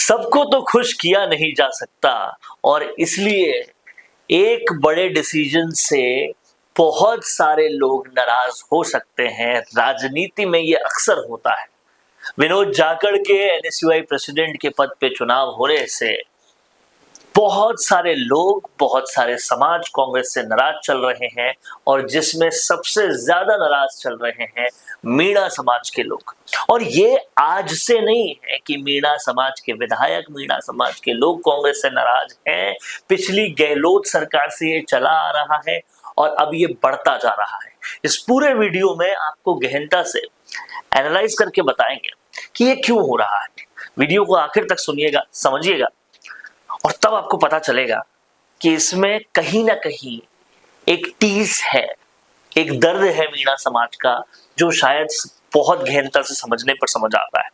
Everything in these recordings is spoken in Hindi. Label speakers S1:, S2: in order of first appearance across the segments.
S1: सबको तो खुश किया नहीं जा सकता और इसलिए एक बड़े डिसीजन से बहुत सारे लोग नाराज हो सकते हैं। राजनीति में ये अक्सर होता है। विनोद जाखड़ के एनएसयूआई प्रेसिडेंट के पद पे चुनाव होने से बहुत सारे लोग, बहुत सारे समाज कांग्रेस से नाराज चल रहे हैं और जिसमें सबसे ज्यादा नाराज चल रहे हैं मीणा समाज के लोग। और ये आज से नहीं है कि मीणा समाज के विधायक, मीणा समाज के लोग कांग्रेस से नाराज हैं। पिछली गहलोत सरकार से ये चला आ रहा है और अब ये बढ़ता जा रहा है। इस पूरे वीडियो में आपको गहनता से एनालाइज करके बताएंगे कि ये क्यों हो रहा है। वीडियो को आखिर तक सुनिएगा, समझिएगा और तब आपको पता चलेगा कि इसमें कहीं ना कहीं एक टीस है, एक दर्द है मीणा समाज का, जो शायद बहुत गहनता से समझने पर समझ आता है।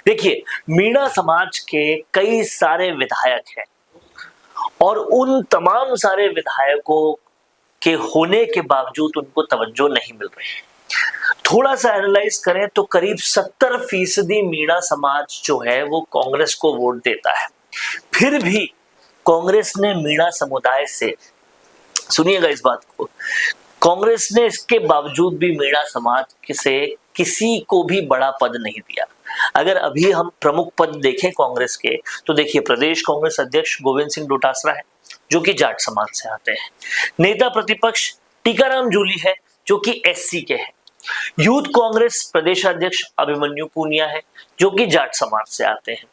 S1: देखिए, मीणा समाज के कई सारे विधायक हैं और उन तमाम सारे विधायकों के होने के बावजूद उनको तवज्जो नहीं मिल रही है। थोड़ा सा एनालाइज करें तो करीब 70% मीणा समाज जो है वो कांग्रेस को वोट देता है। फिर भी कांग्रेस ने मीणा समुदाय से, सुनिएगा इस बात को, कांग्रेस ने इसके बावजूद भी मीणा समाज से किसी को भी बड़ा पद नहीं दिया। अगर अभी हम प्रमुख पद देखें कांग्रेस के तो देखिए, प्रदेश कांग्रेस अध्यक्ष गोविंद सिंह डोटासरा है जो कि जाट समाज से आते हैं। नेता प्रतिपक्ष टीकाराम जूली है जो कि एससी के हैं। यूथ कांग्रेस प्रदेश अध्यक्ष अभिमन्यु पूनिया है जो कि जाट समाज से आते हैं।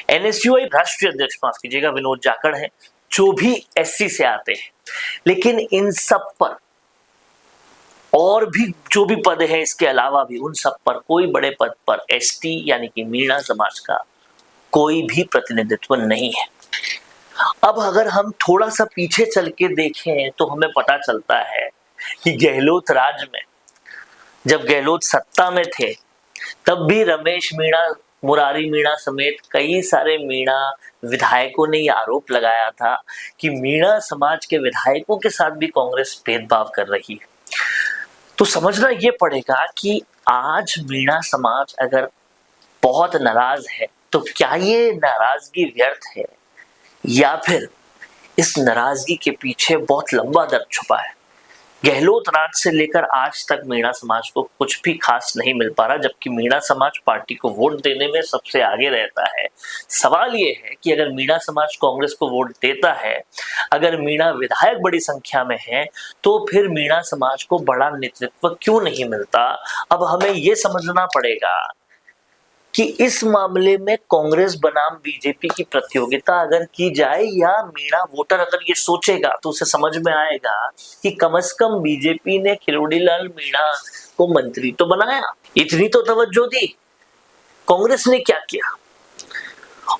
S1: एनएसयूआई राष्ट्रीय अध्यक्ष, माफ कीजिएगा, विनोद जाखड़ है जो भी एससी से आते हैं। लेकिन इन सब पर और भी जो भी पद है, इसके अलावा भी उन सब पर कोई बड़े पद पर एसटी यानी कि मीणा समाज का कोई भी प्रतिनिधित्व नहीं है। अब अगर हम थोड़ा सा पीछे चल के देखें तो हमें पता चलता है कि गहलोत राज में, जब गहलोत सत्ता में थे, तब भी रमेश मीणा, मुरारी मीणा समेत कई सारे मीणा विधायकों ने यह आरोप लगाया था कि मीणा समाज के विधायकों के साथ भी कांग्रेस भेदभाव कर रही है। तो समझना ये पड़ेगा कि आज मीणा समाज अगर बहुत नाराज है तो क्या ये नाराजगी व्यर्थ है या फिर इस नाराजगी के पीछे बहुत लंबा दर्द छुपा है। गहलोत राज से लेकर आज तक मीणा समाज को कुछ भी खास नहीं मिल पा रहा, जबकि मीणा समाज पार्टी को वोट देने में सबसे आगे रहता है। सवाल ये है कि अगर मीणा समाज कांग्रेस को वोट देता है, अगर मीणा विधायक बड़ी संख्या में है, तो फिर मीणा समाज को बड़ा नेतृत्व क्यों नहीं मिलता। अब हमें ये समझना पड़ेगा कि इस मामले में कांग्रेस बनाम बीजेपी की प्रतियोगिता अगर की जाए या मीणा वोटर अगर ये सोचेगा तो उसे समझ में आएगा कि कम से कम बीजेपी ने खिरोड़ीलाल मीणा को मंत्री तो बनाया, इतनी तो तवज्जो दी। कांग्रेस ने क्या किया?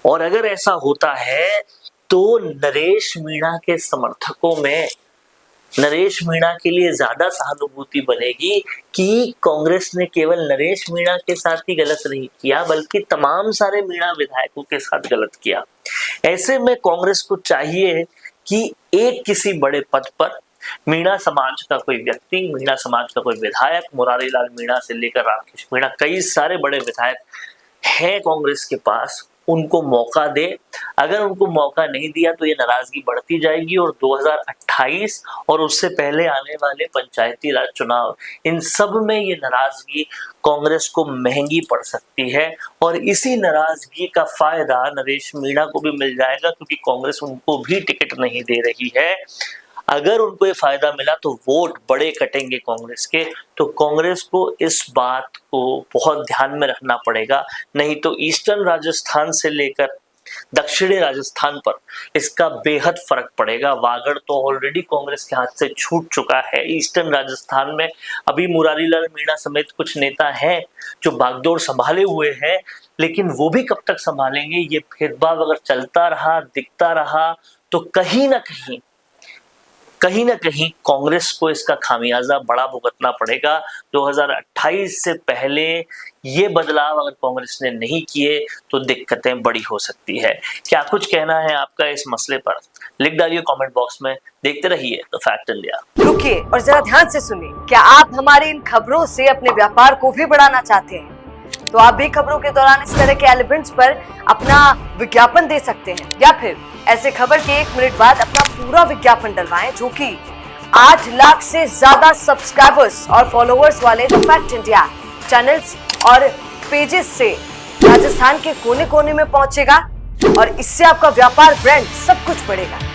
S1: और अगर ऐसा होता है तो नरेश मीणा के समर्थकों में नरेश मीणा के लिए ज्यादा सहानुभूति बनेगी कि कांग्रेस ने केवल नरेश मीणा के साथ ही गलत नहीं किया बल्कि तमाम सारे मीणा विधायकों के साथ गलत किया। ऐसे में कांग्रेस को चाहिए कि एक किसी बड़े पद पर मीणा समाज का कोई व्यक्ति, मीणा समाज का कोई विधायक, मुरारी लाल मीणा से लेकर राकेश मीणा, कई सारे बड़े विधायक हैं कांग्रेस के पास, उनको मौका दे। अगर उनको मौका नहीं दिया तो ये नाराजगी बढ़ती जाएगी और 2028 और उससे पहले आने वाले पंचायती राज चुनाव, इन सब में ये नाराजगी कांग्रेस को महंगी पड़ सकती है। और इसी नाराजगी का फायदा नरेश मीणा को भी मिल जाएगा क्योंकि कांग्रेस उनको भी टिकट नहीं दे रही है। अगर उनको ये फायदा मिला तो वोट बड़े कटेंगे कांग्रेस के। तो कांग्रेस को इस बात को बहुत ध्यान में रखना पड़ेगा, नहीं तो ईस्टर्न राजस्थान से लेकर दक्षिणी राजस्थान पर इसका बेहद फर्क पड़ेगा। वागड़ तो ऑलरेडी कांग्रेस के हाथ से छूट चुका है। ईस्टर्न राजस्थान में अभी मुरारी लाल मीणा समेत कुछ नेता हैं जो बागडोर संभाले हुए हैं, लेकिन वो भी कब तक संभालेंगे। ये भेदभाव अगर चलता रहा, दिखता रहा, तो कहीं ना कहीं कांग्रेस को इसका खामियाजा बड़ा भुगतना पड़ेगा। 2028 से पहले ये बदलाव अगर कांग्रेस ने नहीं किए तो दिक्कतें बड़ी हो सकती है। क्या कुछ कहना है आपका इस मसले पर, लिख डालिए कमेंट बॉक्स में। देखते रहिए द फैक्ट इंडिया।
S2: रुकिए और जरा ध्यान से सुनिए। क्या आप हमारी इन खबरों से अपने व्यापार को भी बढ़ाना चाहते हैं? तो आप भी खबरों के दौरान इस तरह के एलिमेंट्स पर अपना विज्ञापन दे सकते हैं, या फिर ऐसे खबर के 1 मिनट बाद अपना पूरा विज्ञापन डलवाएं, जो कि 8 लाख से ज्यादा सब्सक्राइबर्स और फॉलोअर्स वाले द फैक्ट इंडिया चैनल्स और पेजेस से राजस्थान के कोने कोने में पहुंचेगा और इससे आपका व्यापार, ब्रांड सब कुछ बढ़ेगा।